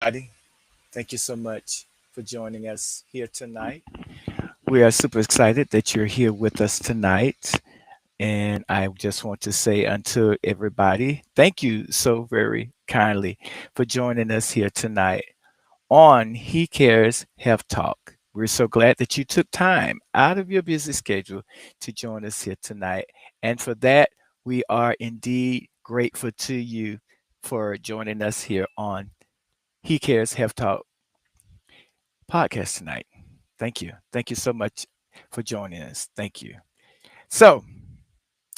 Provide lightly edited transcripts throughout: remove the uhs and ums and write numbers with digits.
everybody. Thank you so much for joining us here tonight. We are super excited that you're here with us tonight. And I just want to say unto everybody, thank you so very kindly for joining us here tonight on He Cares Health Talk. We're so glad that you took time out of your busy schedule to join us here tonight. And for that, we are indeed grateful to you for joining us here on He Cares Health Talk podcast tonight. Thank you. Thank you so much for joining us. Thank you. So,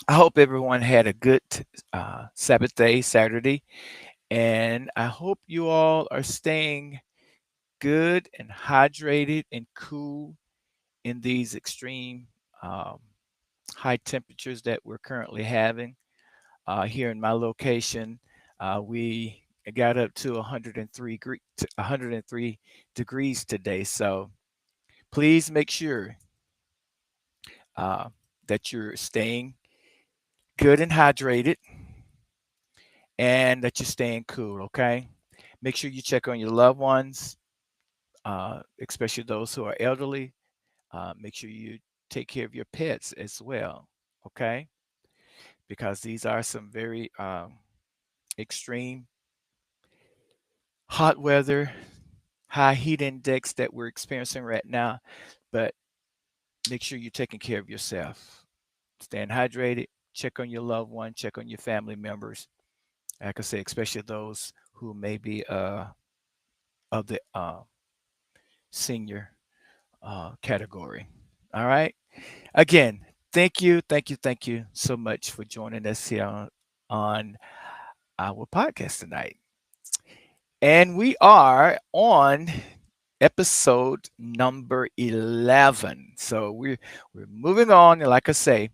I hope everyone had a good Sabbath day, Saturday, and I hope you all are staying good and hydrated and cool in these extreme um, high temperatures that we're currently having here in my location. We got up to 103 degrees today, so please make sure uh, that you're staying good and hydrated and that you're staying cool, okay? Make sure you check on your loved ones, especially those who are elderly. Make sure you take care of your pets as well, okay? Because these are some very extreme hot weather, high heat index that we're experiencing right now. But make sure you're taking care of yourself. Staying hydrated, check on your loved one, check on your family members. Like I say, especially those who may be of the senior category. All right. Again, thank you so much for joining us here on our podcast tonight. And we are on episode number 11. So we're moving on, and like I say,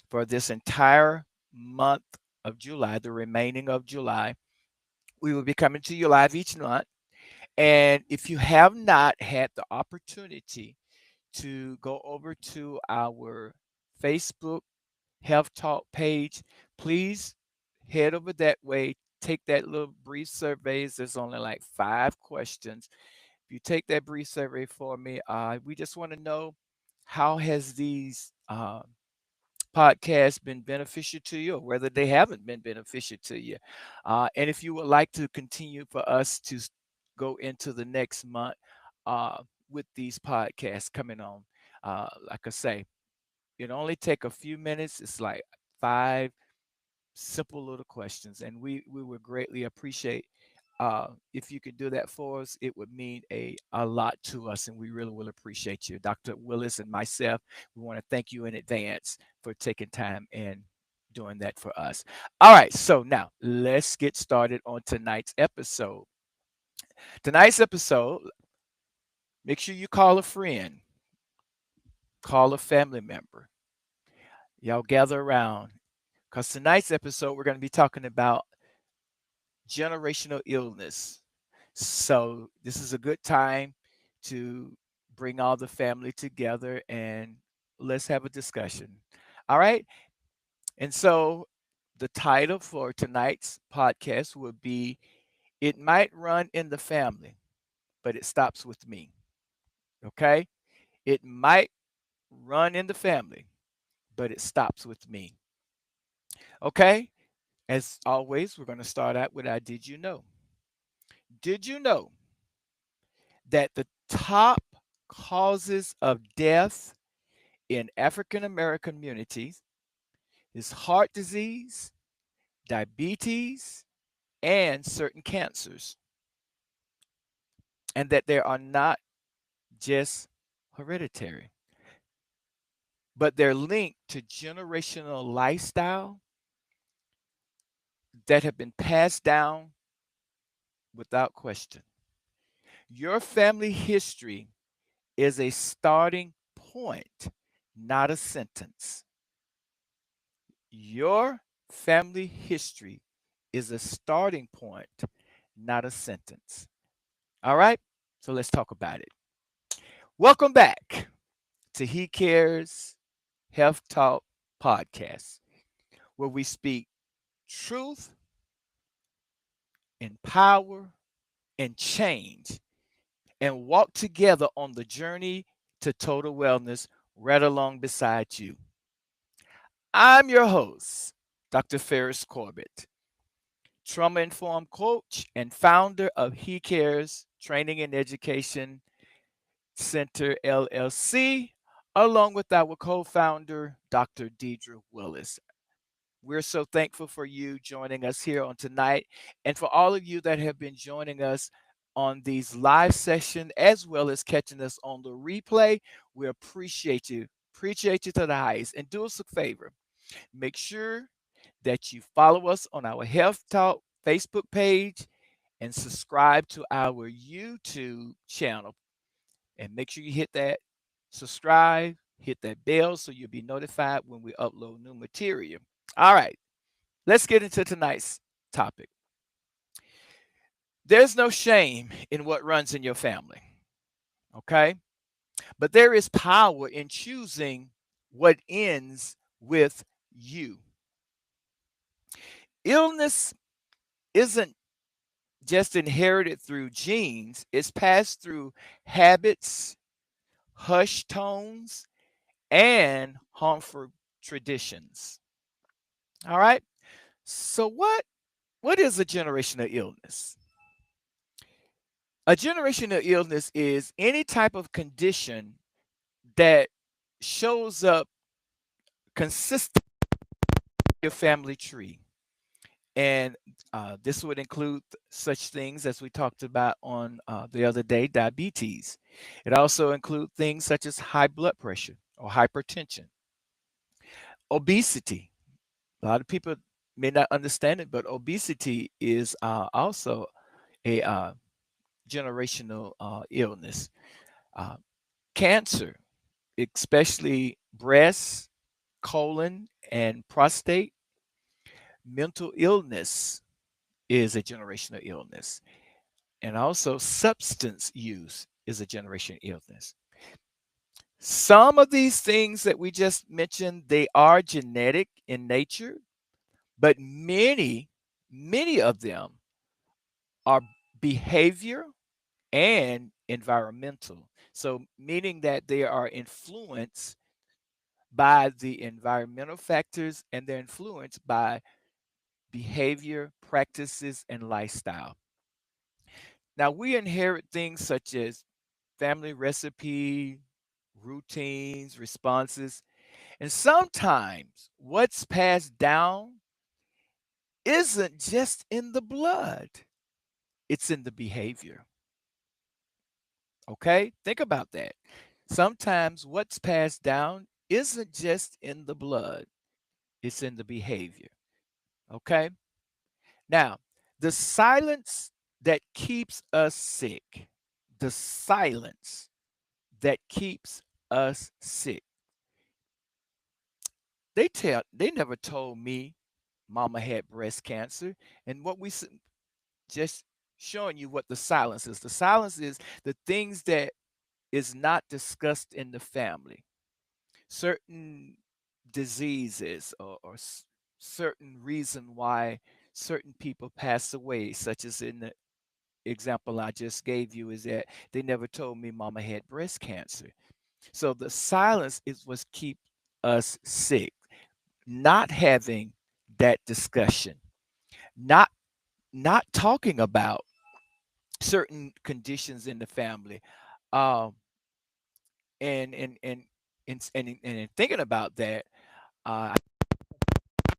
for this entire month of July, the remaining of July, we will be coming to you live each month. And if you have not had the opportunity to go over to our Facebook Health Talk page, please head over that way. Take that little brief surveys. There's only like 5 questions. If you take that brief survey for me, we just want to know how has these podcasts been beneficial to you, or whether they haven't been beneficial to you. And if you would like to continue for us to go into the next month with these podcasts coming on, like I say, it only take a few minutes. It's like 5 simple little questions, and we would greatly appreciate if you could do that for us. It would mean a lot to us, and we really will appreciate you. Dr. Willis and myself, we want to thank you in advance for taking time and doing that for us. All right, so now let's get started on tonight's episode. Tonight's episode, make sure you call a friend, call a family member. Y'all gather around because tonight's episode, we're going to be talking about generational illness. So this is a good time to bring all the family together and let's have a discussion. All right. And so the title for tonight's podcast would be It Might Run in the Family, but It Stops with Me. Okay. It might run in the family, but it stops with me. Okay. As always, we're going to start out with our Did You Know? Did you know that the top causes of death in African American communities is heart disease, diabetes, and certain cancers, and that they are not just hereditary, but they're linked to generational lifestyle that have been passed down without question. Your family history is a starting point, not a sentence. Your family history is a starting point, not a sentence. All right? So let's talk about it. Welcome back to He Cares Health Talk podcast, where we speak truth in power and change and walk together on the journey to total wellness right along beside you. I'm your host, Dr. Ferris Corbett, trauma informed coach and founder of He Cares Training and Education Center LLC, along with our co founder, Dr. Deidre Willis. We're so thankful for you joining us here on tonight and for all of you that have been joining us on these live sessions as well as catching us on the replay. We appreciate you. Appreciate you to the highest. And do us a favor. Make sure that you follow us on our Health Talk Facebook page and subscribe to our YouTube channel. And make sure you hit that subscribe, hit that bell so you'll be notified when we upload new material. All right, let's get into tonight's topic. There's no shame in what runs in your family, okay? But there is power in choosing what ends with you. Illness isn't just inherited through genes, it's passed through habits, hushed tones, and harmful traditions. All right? So what is a generational illness? A generational illness is any type of condition that shows up consistent in your family tree. And this would include such things as we talked about on the other day, diabetes. It also includes things such as high blood pressure or hypertension, obesity. A lot of people may not understand it, but obesity is also a generational illness. Uh, Cancer, especially breast, colon, and prostate. Mental illness is a generational illness. And also, substance use is a generational illness. Some of these things that we just mentioned, they are genetic in nature, but many of them are behavior and environmental. So, meaning that they are influenced by the environmental factors and they're influenced by behavior, practices, and lifestyle. Now, we inherit things such as family recipe, routines, responses, and sometimes what's passed down isn't just in the blood, it's in the behavior. Okay? Think about that. Sometimes what's passed down isn't just in the blood, it's in the behavior. Okay? Now, the silence that keeps us sick, the silence that keeps us sick. They never told me mama had breast cancer. And just showing you what the silence is. The silence is the things that is not discussed in the family. Certain diseases or certain reason why certain people pass away, such as in the example I just gave you, is that they never told me mama had breast cancer. So the silence is what keep us sick. Not having that discussion, not not talking about certain conditions in the family, um, and in thinking about that, I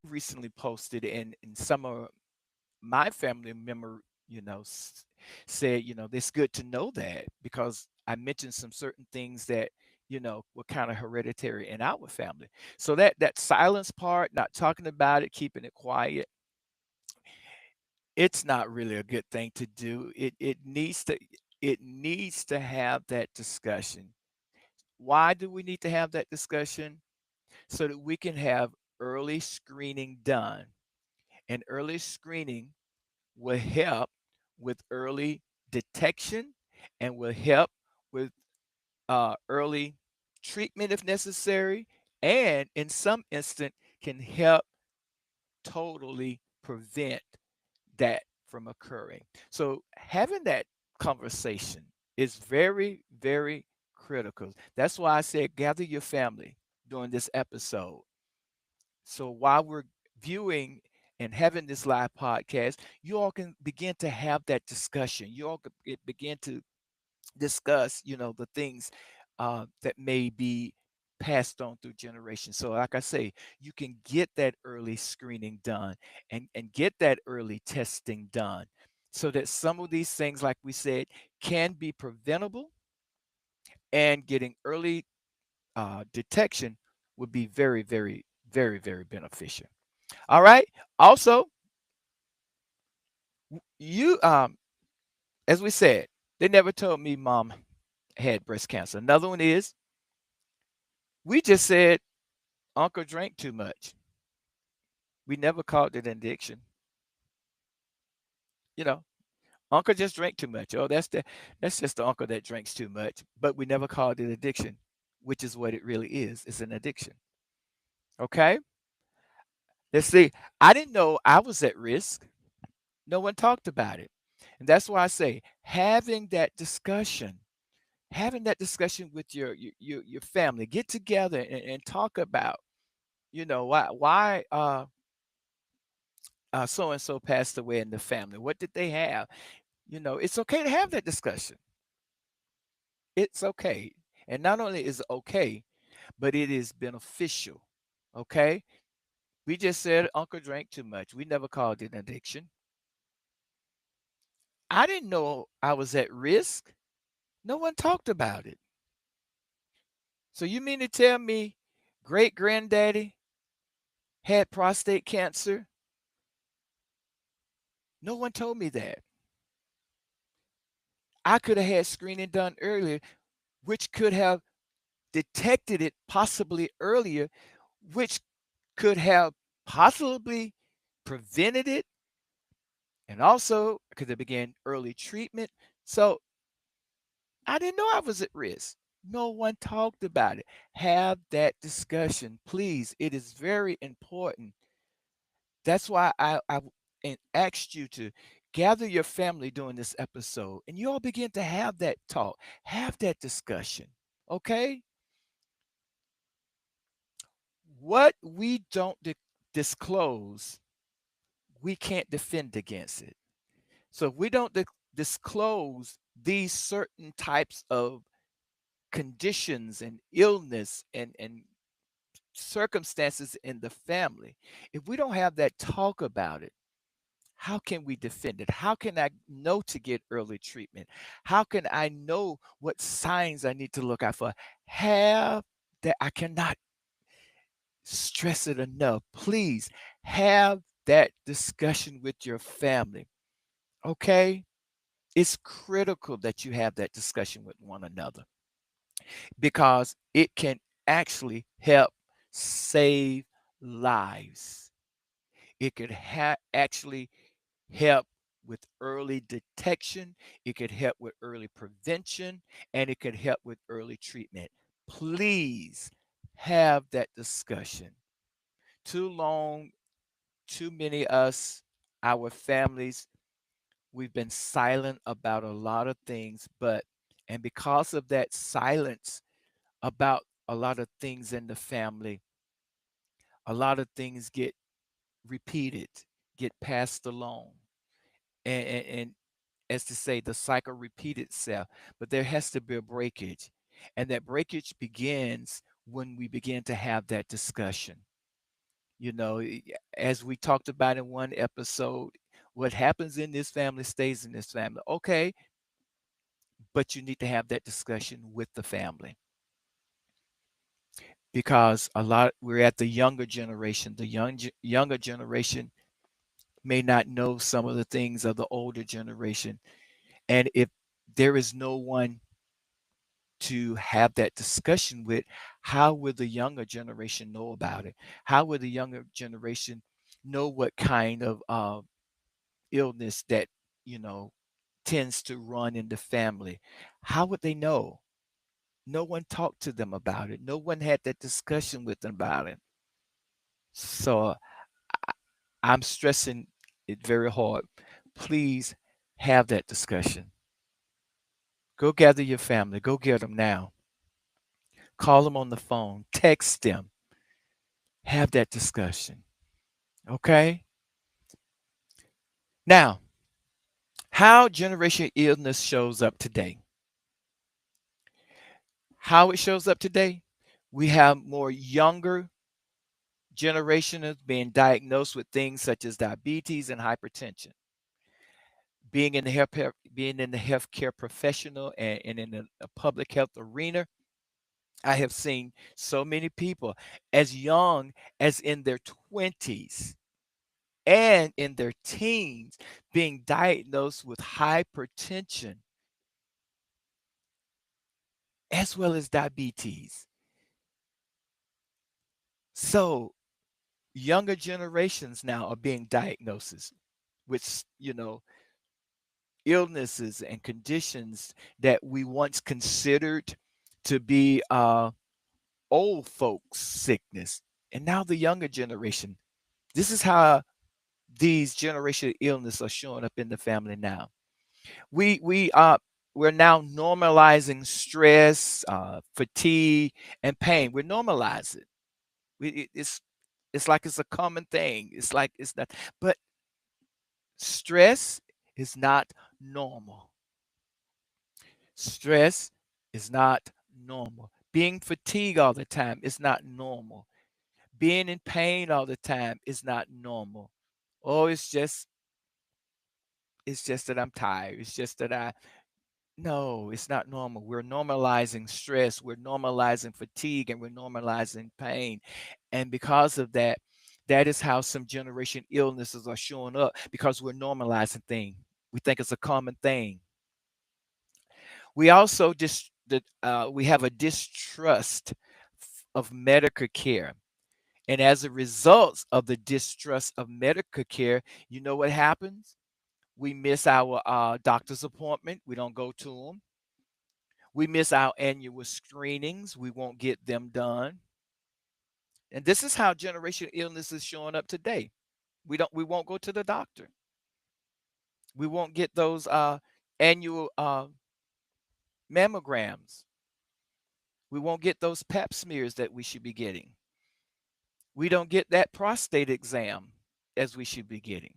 recently posted and some of my family member, said, it's good to know that because I mentioned some certain things that, were kind of hereditary in our family. So that silence part, not talking about it, keeping it quiet, it's not really a good thing to do. It needs to have that discussion. Why do we need to have that discussion? So that we can have early screening done. And early screening will help with early detection and will help with early treatment if necessary, and in some instant can help totally prevent that from occurring. So having that conversation is very, very critical. That's why I said gather your family during this episode. So while we're viewing and having this live podcast, you all can begin to have that discussion. You all can begin to discuss, the things that may be passed on through generations. So, like I say, you can get that early screening done and get that early testing done so that some of these things, like we said, can be preventable and getting early detection would be very, very, very, very beneficial. All right. Also, you, as we said, they never told me mom had breast cancer. Another one is we just said uncle drank too much. We never called it an addiction. You know, uncle just drank too much. Oh, that's just the uncle that drinks too much. But we never called it addiction, which is what it really is. It's an addiction. Okay. Let's see. I didn't know I was at risk. No one talked about it. And that's why I say having that discussion with your family, get together and talk about, why so and so passed away in the family. What did they have? It's okay to have that discussion. It's okay. And not only is it okay, but it is beneficial. Okay? We just said uncle drank too much. We never called it an addiction. I didn't know I was at risk. No one talked about it. So you mean to tell me great granddaddy had prostate cancer? No one told me that. I could have had screening done earlier, which could have detected it possibly earlier, which could have possibly prevented it, and also could have began early treatment. So I didn't know I was at risk. No one talked about it. Have that discussion, please. It is very important. That's why I asked you to gather your family during this episode and you all begin to have that talk, have that discussion. Okay? What we don't disclose, we can't defend against it. So if we don't disclose these certain types of conditions and illness and circumstances in the family, if we don't have that talk about it, how can we defend it? How can I know to get early treatment? How can I know what signs I need to look out for? Have that. I cannot stress it enough. Please have that discussion with your family. Okay? It's critical that you have that discussion with one another because it can actually help save lives. It could actually help with early detection, it could help with early prevention, and it could help with early treatment. Please have that discussion. Too long, too many us, our families, we've been silent about a lot of things, and because of that silence about a lot of things in the family, a lot of things get repeated, get passed along. And as to say, the cycle repeats itself, but there has to be a breakage. And that breakage begins when we begin to have that discussion. As we talked about in one episode, what happens in this family stays in this family. Okay, but you need to have that discussion with the family because we're at the younger generation. The younger generation may not know some of the things of the older generation. And if there is no one to have that discussion with, how will the younger generation know about it? How will the younger generation know what kind of illness that, you know, tends to run in the family? How would they know? No one talked to them about it. No one had that discussion with them about it. So I'm stressing it very hard. please have that discussion. Go gather your family. Go get them now. Call them on the phone. Text them. Have that discussion. Okay? Now, how generational illness shows up today. How it shows up today, we have more younger generations being diagnosed with things such as diabetes and hypertension. Being in the healthcare professional and in the public health arena, I have seen so many people as young as in their 20s and in their teens being diagnosed with hypertension as well as diabetes. So younger generations now are being diagnosed with, illnesses and conditions that we once considered to be old folks' sickness. And now the younger generation, this is how these generational illness are showing up in the family now. We're now normalizing stress, fatigue, and pain. We're normalizing. It's like it's a common thing. It's like it's not, but stress is not normal. Stress is not normal. Being fatigued all the time is not normal. Being in pain all the time is not normal. Oh, it's just that I'm tired. It's just that I no, it's not normal. We're normalizing stress, we're normalizing fatigue, and we're normalizing pain. And because of that, that is how some generation illnesses are showing up because we're normalizing things. We think it's a common thing. We also we have a distrust of medical care. And as a result of the distrust of medical care, you know what happens? We miss our doctor's appointment. We don't go to them. We miss our annual screenings. We won't get them done. And this is how generational illness is showing up today. We won't go to the doctor. We won't get those annual mammograms. We won't get those pap smears that we should be getting. We don't get that prostate exam as we should be getting.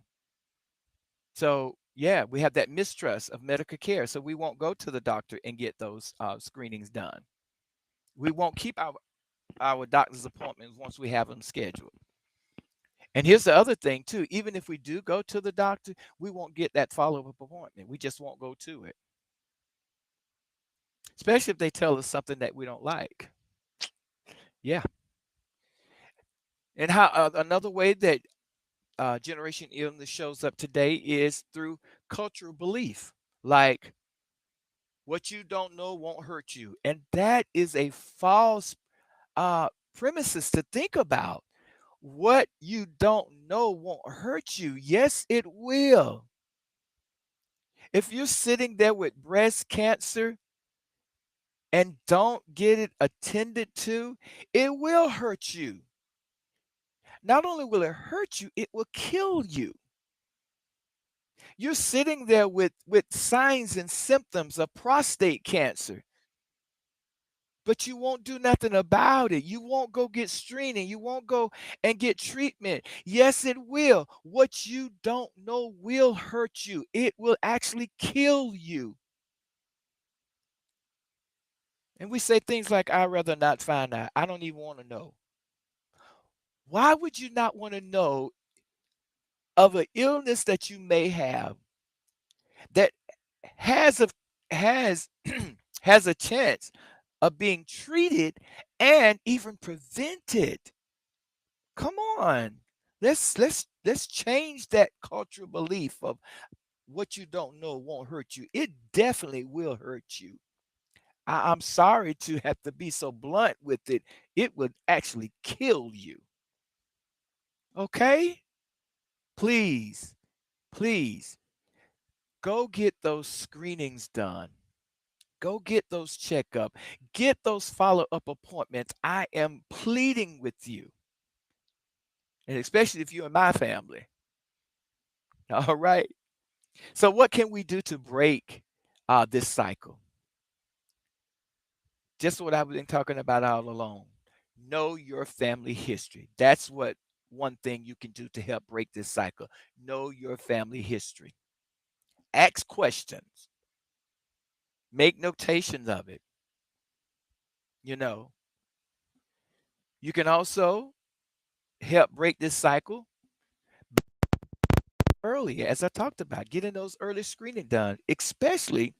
So, yeah, we have that mistrust of medical care. So we won't go to the doctor and get those screenings done. We won't keep our doctor's appointments once we have them scheduled. And here's the other thing, too. Even if we do go to the doctor, we won't get that follow up appointment. We just won't go to it, especially if they tell us something that we don't like. Yeah. And how another way that generation illness shows up today is through cultural belief, like what you don't know won't hurt you. And that is a false premises to think about. What you don't know won't hurt you. Yes, it will. If you're sitting there with breast cancer and don't get it attended to, it will hurt you. Not only will it hurt you, it will kill you. You're sitting there with signs and symptoms of prostate cancer, but you won't do nothing about it. You won't go get screening. You won't go and get treatment. Yes, it will. What you don't know will hurt you. It will actually kill you. And we say things like, I'd rather not find out. I don't even want to know. Why would you not want to know of an illness that you may have that has a has has a chance of being treated and even prevented? Come on. Let's change that cultural belief of what you don't know won't hurt you. It definitely will hurt you. I'm sorry to have to be so blunt with it. It would actually kill you. Okay? Please, please go get those screenings done. Go get those checkup. Get those follow-up appointments. I am pleading with you. And especially if you're in my family. All right. So, what can we do to break this cycle? Just what I've been talking about all along. Know your family history. That's what one thing you can do to help break this cycle. Know your family history. Ask questions. Make notations of it. You know, you can also help break this cycle early, as I talked about, getting those early screening done, especially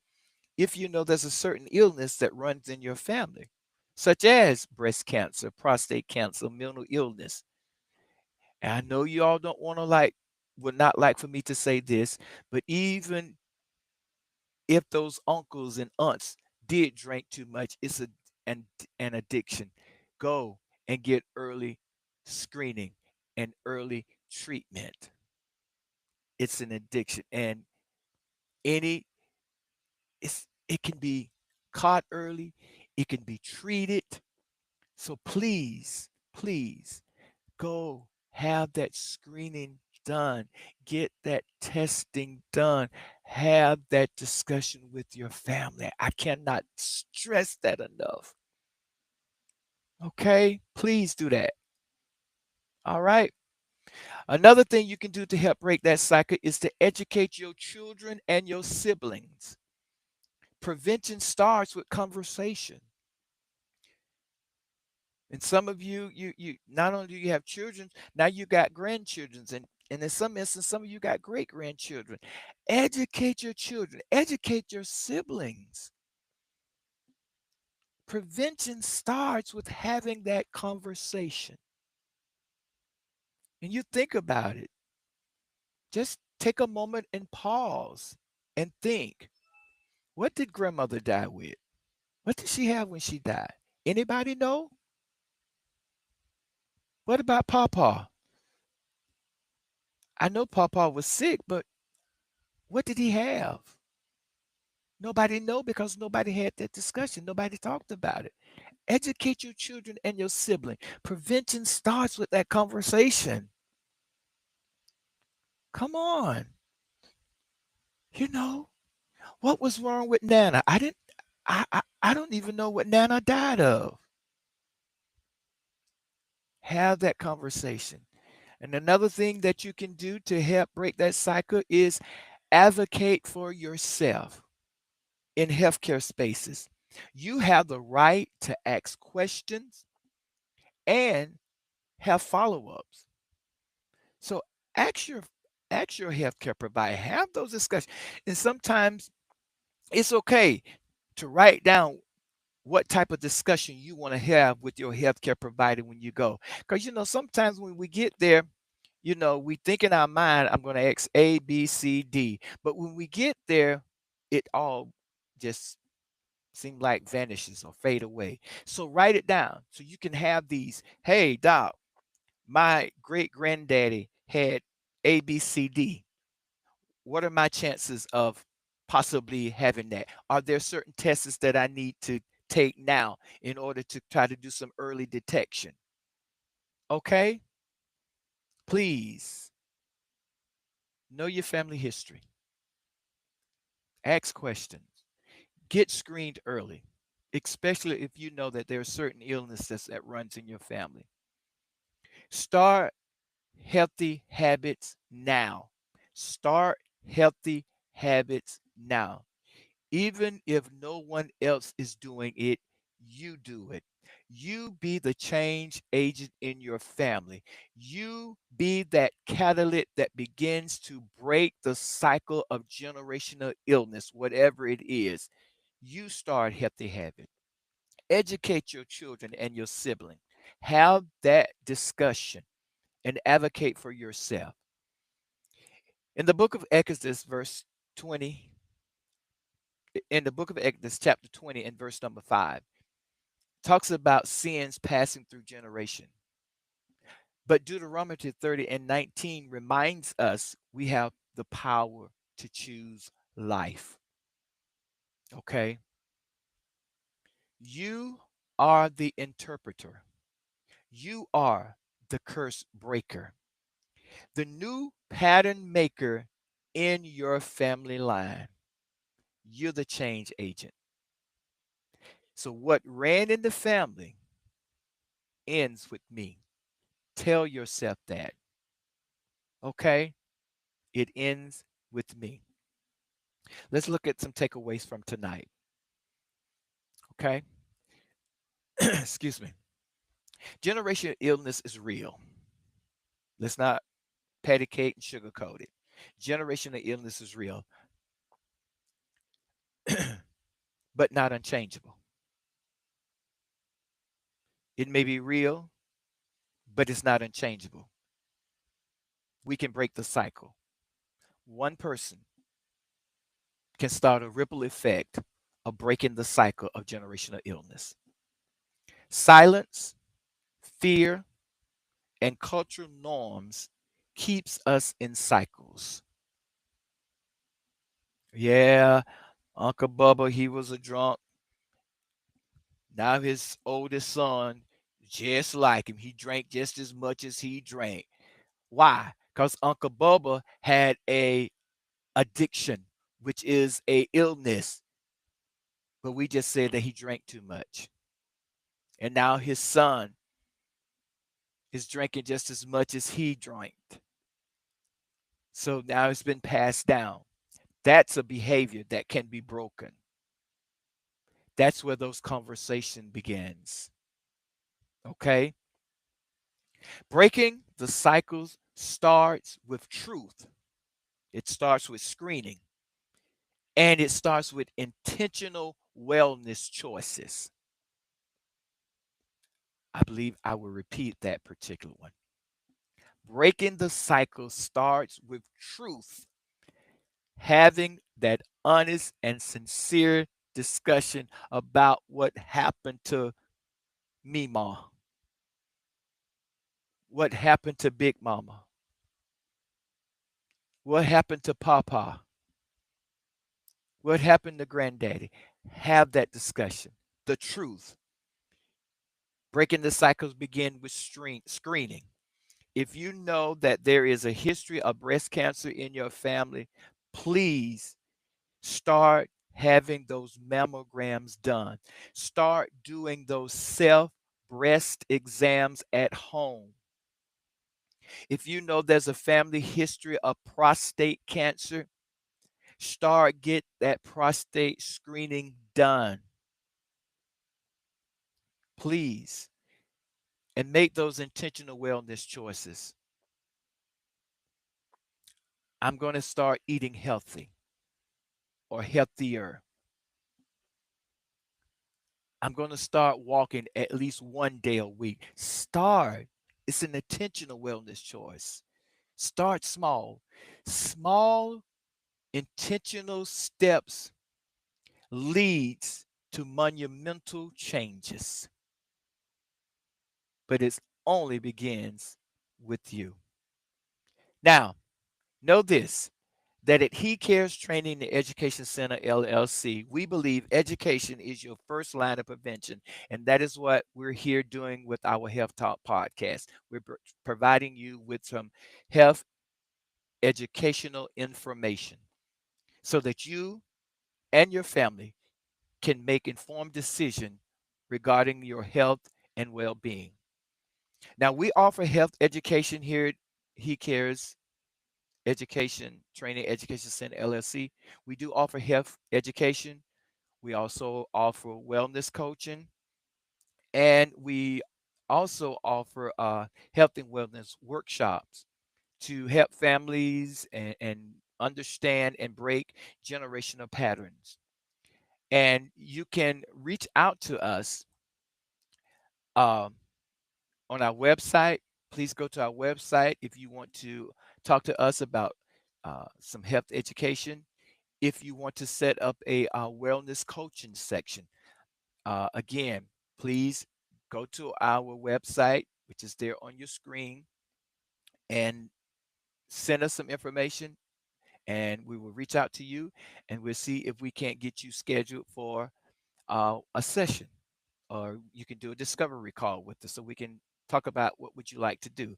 if you know there's a certain illness that runs in your family, such as breast cancer, prostate cancer, mental illness. And I know you all don't want to would not like for me to say this, but even if those uncles and aunts did drink too much, it's an, an addiction. Go and get early screening and early treatment. It's an addiction, and any it can be caught early, it can be treated. So please go have that screening done, get that testing done, have that discussion with your family. I cannot stress that enough. Okay? Please do that. All right. Another thing you can do to help break that cycle is to educate your children and your siblings. Prevention starts with conversation. And some of you not only do you have children, now you got grandchildren, and in some instances, some of you got great grandchildren. Educate your children, educate your siblings. Prevention starts with having that conversation. And you think about it. Just take a moment and pause and think. What did grandmother die with? What did she have when she died? Anybody know? What about Papa? I know Papa was sick, but what did he have? Nobody know because nobody had that discussion. Nobody talked about it. Educate your children and your sibling. Prevention starts with that conversation. Come on. You know, what was wrong with Nana? I don't even know what Nana died of. Have that conversation. And another thing that you can do to help break that cycle is advocate for yourself in healthcare spaces. You have the right to ask questions and have follow-ups. So ask your ask your healthcare provider, have those discussions. And sometimes it's okay to write down what type of discussion you want to have with your healthcare provider when you go. Because sometimes when we get there, we think in our mind, I'm going to X A, B, C, D. But when we get there, it all just seems like vanishes or fade away. So write it down so you can have these. Hey, doc, my great granddaddy had ABCD. What are my chances of possibly having that? Are there certain tests that I need to take now in order to try to do some early detection? Okay, please know your family history, ask questions, get screened early, especially if you know that there are certain illnesses that runs in your family. Start healthy habits now. Start healthy habits now. Even if no one else is doing it, you do it. You be the change agent in your family. You be that catalyst that begins to break the cycle of generational illness, whatever it is. You start healthy habits. Educate your children and your sibling. Have that discussion and advocate for yourself. In the book of Exodus, verse 20, in the book of Exodus, chapter 20, and verse number 5, talks about sins passing through generation. But Deuteronomy 30 and 19 reminds us we have the power to choose life. Okay? You are the interpreter, you are the curse breaker, the new pattern maker. in your family line. You're the change agent. So what ran in the family ends with me. Tell yourself that. Okay? It ends with me. Let's look at some takeaways from tonight. Okay? Excuse me. Generational illness is real. Let's not pedicate and sugarcoat it. Generational illness is real, but not unchangeable. It may be real, but it's not unchangeable. We can break the cycle. One person can start a ripple effect of breaking the cycle of generational illness. Silence, fear, and cultural norms keeps us in cycles. Yeah, Uncle Bubba, he was a drunk. Now his oldest son, just like him, he drank just as much as he drank. Why? Because Uncle Bubba had a addiction, which is a illness, but we just said that he drank too much. And now his son is drinking just as much as he drank. So now it's been passed down. That's a behavior that can be broken. That's where those conversation begins. Okay? Breaking the cycles starts with truth. It starts with screening and it starts with intentional wellness choices. I believe I will repeat that particular one. Breaking the cycle starts with truth, having that honest and sincere discussion about what happened to Mima, what happened to Big Mama, what happened to Papa, what happened to Granddaddy. Have that discussion. The truth. Breaking the cycles begin with screening. If you know that there is a history of breast cancer in your family, please start having those mammograms done. Start doing those self breast exams at home. If you know there's a family history of prostate cancer, start get that prostate screening done. Please. And make those intentional wellness choices. I'm going to start eating healthy or healthier. I'm going to start walking at least 1 day a week. Start. It's an intentional wellness choice. Start small. Small intentional steps leads to monumental changes. But it only begins with you. Now, know this that at He Cares Training and Education Center LLC, we believe education is your first line of prevention. And that is what we're here doing with our Health Talk podcast. We're providing you with some health educational information so that you and your family can make informed decision regarding your health and well-being. Now, we offer health education here at He Cares Education Training Education Center LLC. We do offer health education. We also offer wellness coaching, and we also offer health and wellness workshops to help families and understand and break generational patterns. And you can reach out to us um, on our website. Please go to our website if you want to talk to us about some health education. If you want to set up a wellness coaching section, again, please go to our website, which is there on your screen, and send us some information, and we will reach out to you, and we'll see if we can't get you scheduled for a session, or you can do a discovery call with us so we can talk about what would you like to do.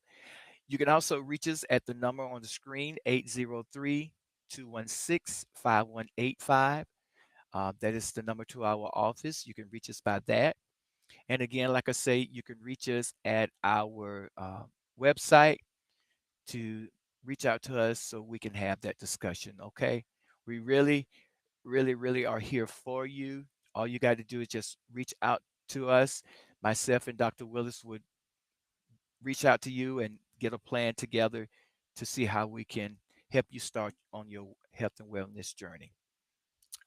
You can also reach us at the number on the screen, 803 216-5185. That is the number to our office. You can reach us by that. And again, like I say, you can reach us at our website to reach out to us so we can have that discussion. Okay. We really, really, really are here for you. All you got to do is just reach out to us. Myself and Dr. Willis would reach out to you and get a plan together to see how we can help you start on your health and wellness journey.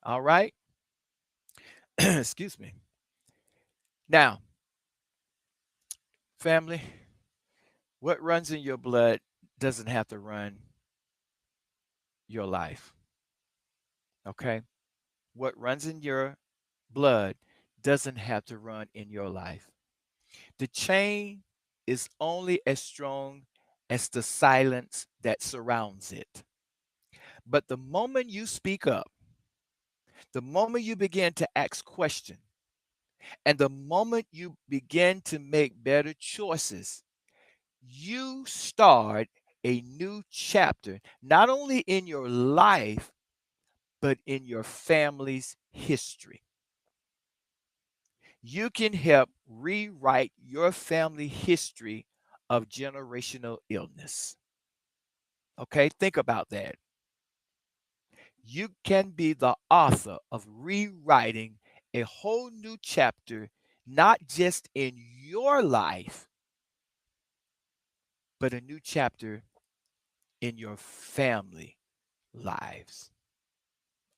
All right. Excuse me. Now, family, what runs in your blood doesn't have to run your life. Okay. What runs in your blood doesn't have to run in your life. The chain is only as strong as the silence that surrounds it. But the moment you speak up, the moment you begin to ask questions, and the moment you begin to make better choices, you start a new chapter, not only in your life, but in your family's history. You can help rewrite your family history of generational illness. Okay, think about that. You can be the author of rewriting a whole new chapter, not just in your life, but a new chapter in your family lives.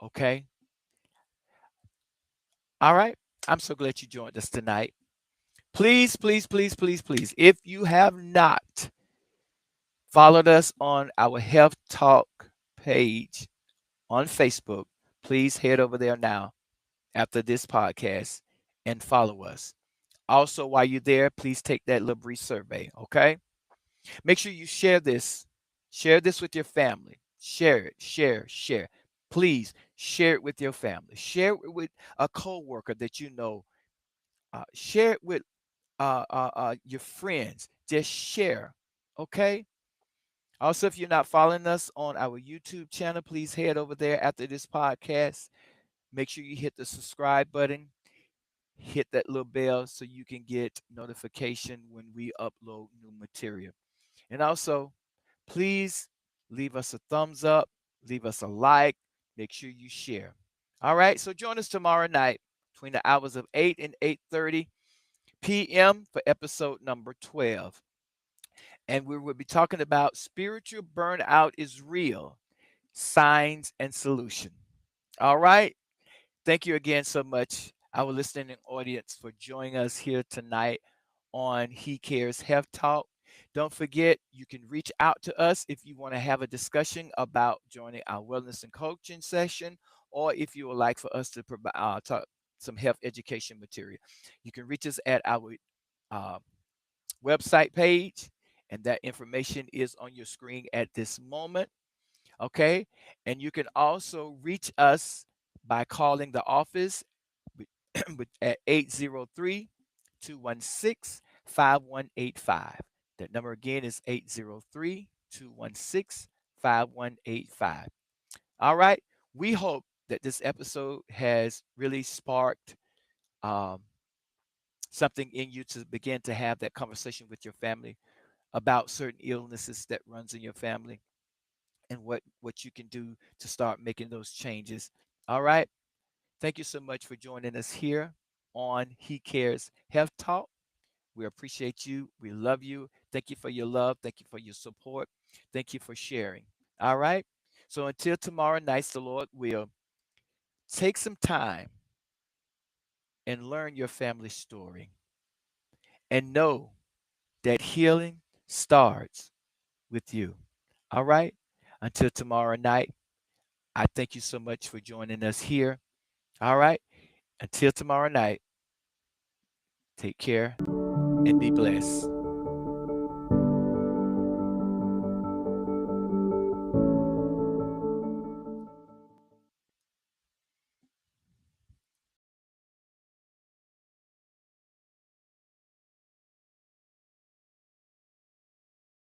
Okay? All right. I'm so glad you joined us tonight. Please, please, please, please, please, if you have not followed us on our Health Talk page on Facebook, please head over there now after this podcast and follow us. Also, while you're there, please take that little brief survey, okay? Make sure you share this. Share this with your family. Share it, share. Please share it with your family. Share it with a coworker that you know. Share it with your friends. Just share, okay? Also, if you're not following us on our YouTube channel, please head over there after this podcast. Make sure you hit the subscribe button, hit that little bell so you can get notification when we upload new material. And also, please leave us a thumbs up, leave us a like, make sure you share. All right, so join us tomorrow night between the hours of 8 and 8:30 p.m. for episode number 12. And we will be talking about spiritual burnout is real, signs and solution. All right. Thank you again so much, our listening audience, for joining us here tonight on He Cares Health Talk. Don't forget, you can reach out to us if you want to have a discussion about joining our wellness and coaching session, or if you would like for us to provide talk some health education material. You can reach us at our uh, website page, and that information is on your screen at this moment. Okay. And you can also reach us by calling the office at 803 216 5185. That number again is 803 216 5185. All right. We hope that this episode has really sparked um, something in you to begin to have that conversation with your family about certain illnesses that runs in your family and what you can do to start making those changes. All right. Thank you so much for joining us here on He Cares Health Talk. We appreciate you. We love you. Thank you for your love. Thank you for your support. Thank you for sharing. All right. So until tomorrow night, the Lord will take some time and learn your family story and know that healing starts with you. All right. Until tomorrow night, I thank you so much for joining us here. All right. Until tomorrow night, take care and be blessed.